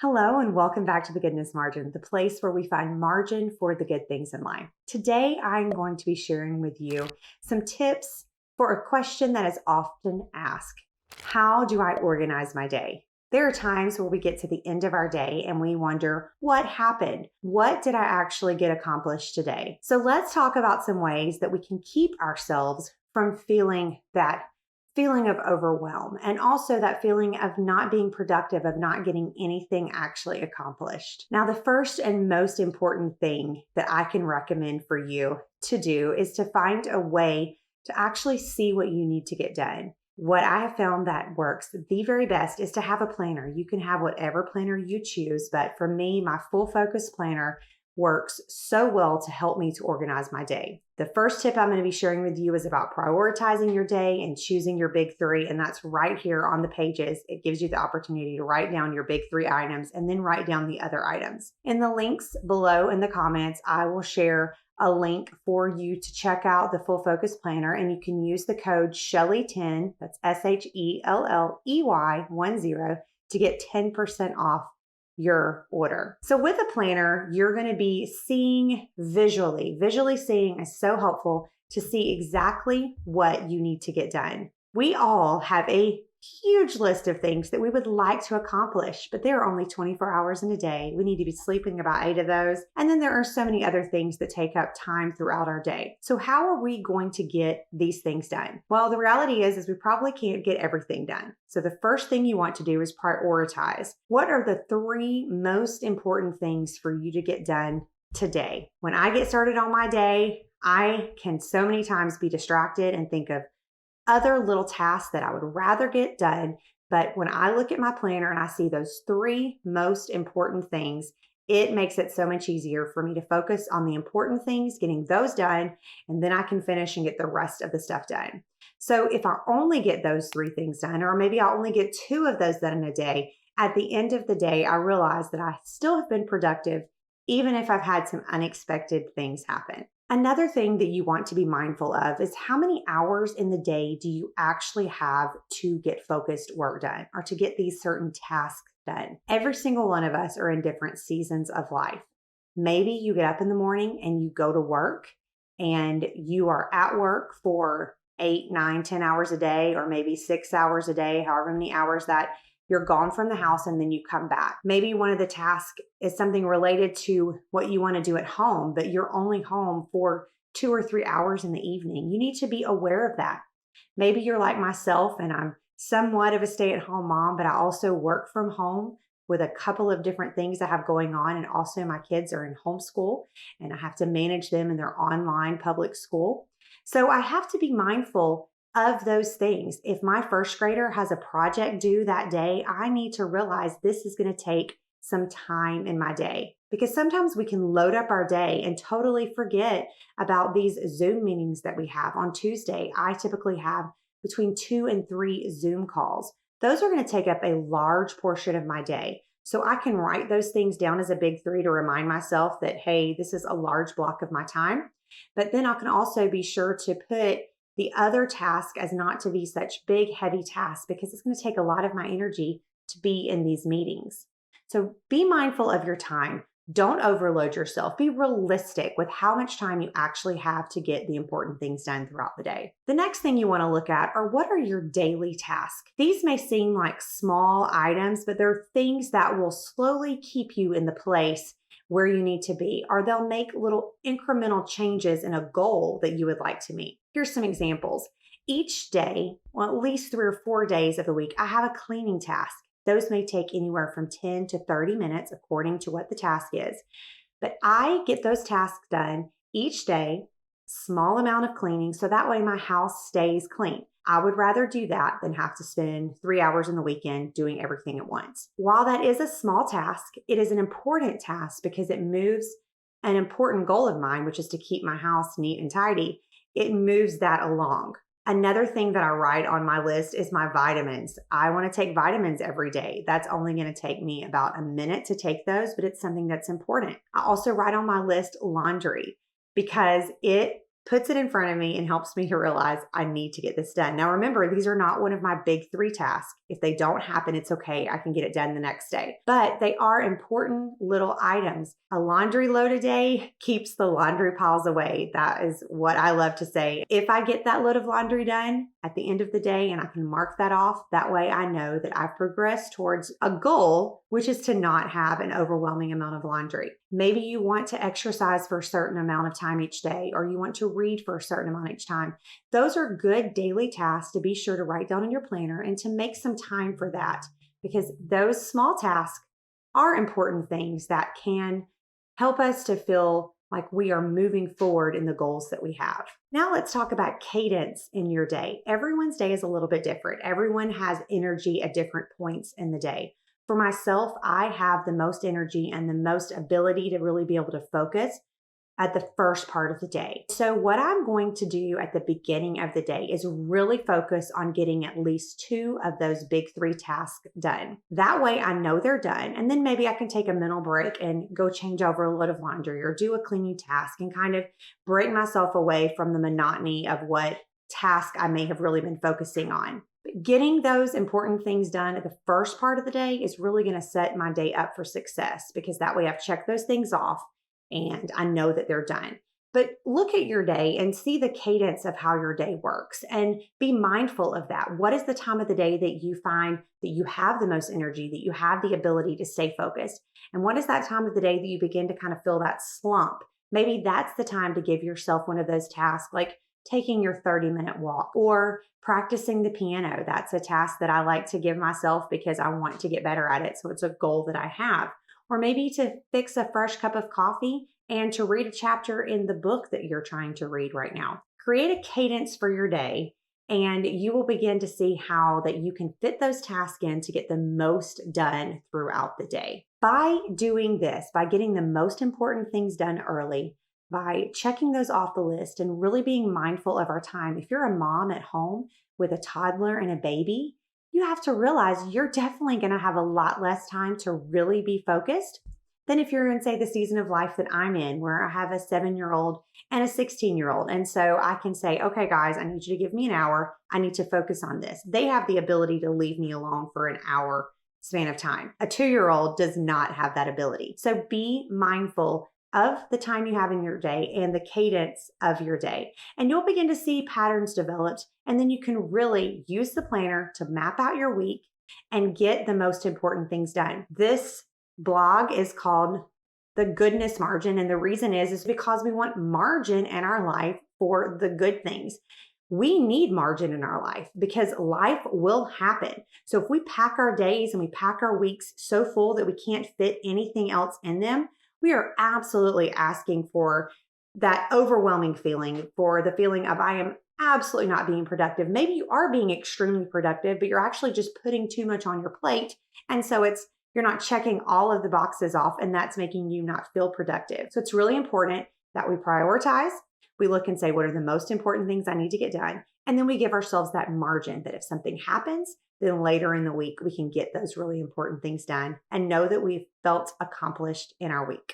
Hello, and welcome back to the Goodness Margin, the place where we find margin for the good things in life. Today, I'm going to be sharing with you some tips for a question that is often asked. How do I organize my day? There are times where we get to the end of our day and we wonder, what happened? What did I actually get accomplished today? So let's talk about some ways that we can keep ourselves from feeling that feeling of overwhelm and also that feeling of not being productive, of not getting anything actually accomplished. Now, the first and most important thing that I can recommend for you to do is to find a way to actually see what you need to get done. What I have found that works the very best is to have a planner. You can have whatever planner you choose, but for me, my full focus planner works so well to help me to organize my day. The first tip I'm going to be sharing with you is about prioritizing your day and choosing your big three. And that's right here on the pages. It gives you the opportunity to write down your big three items and then write down the other items. In the links below in the comments, I will share a link for you to check out the full focus planner, and you can use the code Shelley10, that's SHELLEY10, to get 10% off your order. So with a planner, you're going to be seeing visually. Visually seeing is so helpful to see exactly what you need to get done. We all have a huge list of things that we would like to accomplish, but there are only 24 hours in a day. We need to be sleeping about 8 of those. And then there are so many other things that take up time throughout our day. So how are we going to get these things done? Well, the reality is we probably can't get everything done. So the first thing you want to do is prioritize. What are the 3 most important things for you to get done today? When I get started on my day, I can so many times be distracted and think of other little tasks that I would rather get done. But when I look at my planner and I see those 3 most important things, it makes it so much easier for me to focus on the important things, getting those done, and then I can finish and get the rest of the stuff done. So if I only get those 3 things done, or maybe I only get 2 of those done in a day, at the end of the day, I realize that I still have been productive, even if I've had some unexpected things happen. Another thing that you want to be mindful of is how many hours in the day do you actually have to get focused work done or to get these certain tasks done? Every single one of us are in different seasons of life. Maybe you get up in the morning and you go to work and you are at work for 8, 9, 10 hours a day, or maybe 6 hours a day, however many hours that you're gone from the house and then you come back. Maybe one of the tasks is something related to what you want to do at home, but you're only home for 2 or 3 hours in the evening. You need to be aware of that. Maybe you're like myself and I'm somewhat of a stay-at-home mom, but I also work from home with a couple of different things I have going on. And also my kids are in homeschool and I have to manage them in their online public school. So I have to be mindful of those things. If my first grader has a project due that day, I need to realize this is going to take some time in my day, because sometimes we can load up our day and totally forget about these Zoom meetings that we have. On Tuesday, I typically have between 2 and 3 Zoom calls. Those are going to take up a large portion of my day. So I can write those things down as a big 3 to remind myself that, hey, this is a large block of my time. But then I can also be sure to put the other task as not to be such big, heavy tasks, because it's going to take a lot of my energy to be in these meetings. So be mindful of your time. Don't overload yourself. Be realistic with how much time you actually have to get the important things done throughout the day. The next thing you want to look at are, what are your daily tasks? These may seem like small items, but they're things that will slowly keep you in the place where you need to be, or they'll make little incremental changes in a goal that you would like to meet. Here's some examples. Each day, well, at least 3 or 4 days of the week, I have a cleaning task. Those may take anywhere from 10 to 30 minutes according to what the task is. But I get those tasks done each day, small amount of cleaning, so that way my house stays clean. I would rather do that than have to spend 3 hours in the weekend doing everything at once. While that is a small task, it is an important task because it moves an important goal of mine, which is to keep my house neat and tidy. It moves that along. Another thing that I write on my list is my vitamins. I want to take vitamins every day. That's only going to take me about a minute to take those, but it's something that's important. I also write on my list laundry, because it puts it in front of me and helps me to realize I need to get this done. Now, remember, these are not one of my big 3 tasks. If they don't happen, it's okay. I can get it done the next day. But they are important little items. A laundry load a day keeps the laundry piles away. That is what I love to say. If I get that load of laundry done at the end of the day and I can mark that off, that way I know that I've progressed towards a goal, which is to not have an overwhelming amount of laundry. Maybe you want to exercise for a certain amount of time each day, or you want to read for a certain amount each time. Those are good daily tasks to be sure to write down in your planner and to make some time for that, because those small tasks are important things that can help us to feel like we are moving forward in the goals that we have. Now let's talk about cadence in your day. Everyone's day is a little bit different. Everyone has energy at different points in the day. For myself, I have the most energy and the most ability to really be able to focus at the first part of the day. So what I'm going to do at the beginning of the day is really focus on getting at least 2 of those big 3 tasks done. That way I know they're done. And then maybe I can take a mental break and go change over a load of laundry or do a cleaning task and kind of break myself away from the monotony of what task I may have really been focusing on. But getting those important things done at the first part of the day is really going to set my day up for success, because that way I've checked those things off and I know that they're done. But look at your day and see the cadence of how your day works and be mindful of that. What is the time of the day that you find that you have the most energy, that you have the ability to stay focused? And what is that time of the day that you begin to kind of feel that slump? Maybe that's the time to give yourself one of those tasks, like taking your 30-minute walk or practicing the piano. That's a task that I like to give myself because I want to get better at it. So it's a goal that I have. Or maybe to fix a fresh cup of coffee and to read a chapter in the book that you're trying to read right now. Create a cadence for your day, and you will begin to see how that you can fit those tasks in to get the most done throughout the day. By doing this, by getting the most important things done early, by checking those off the list and really being mindful of our time. If you're a mom at home with a toddler and a baby, you have to realize you're definitely going to have a lot less time to really be focused than if you're in, say, the season of life that I'm in, where I have a 7-year-old and a 16-year-old. And so I can say, okay, guys, I need you to give me an hour. I need to focus on this. They have the ability to leave me alone for an hour span of time. A 2-year-old does not have that ability. So be mindful of the time you have in your day and the cadence of your day. And you'll begin to see patterns developed. And then you can really use the planner to map out your week and get the most important things done. This blog is called The Goodness Margin. And the reason is because we want margin in our life for the good things. We need margin in our life because life will happen. So if we pack our days and we pack our weeks so full that we can't fit anything else in them, we are absolutely asking for that overwhelming feeling, for the feeling of I am absolutely not being productive. Maybe you are being extremely productive, but you're actually just putting too much on your plate. And so you're not checking all of the boxes off, and that's making you not feel productive. So it's really important that we prioritize. We look and say, what are the most important things I need to get done? And then we give ourselves that margin that if something happens, then later in the week, we can get those really important things done and know that we've felt accomplished in our week.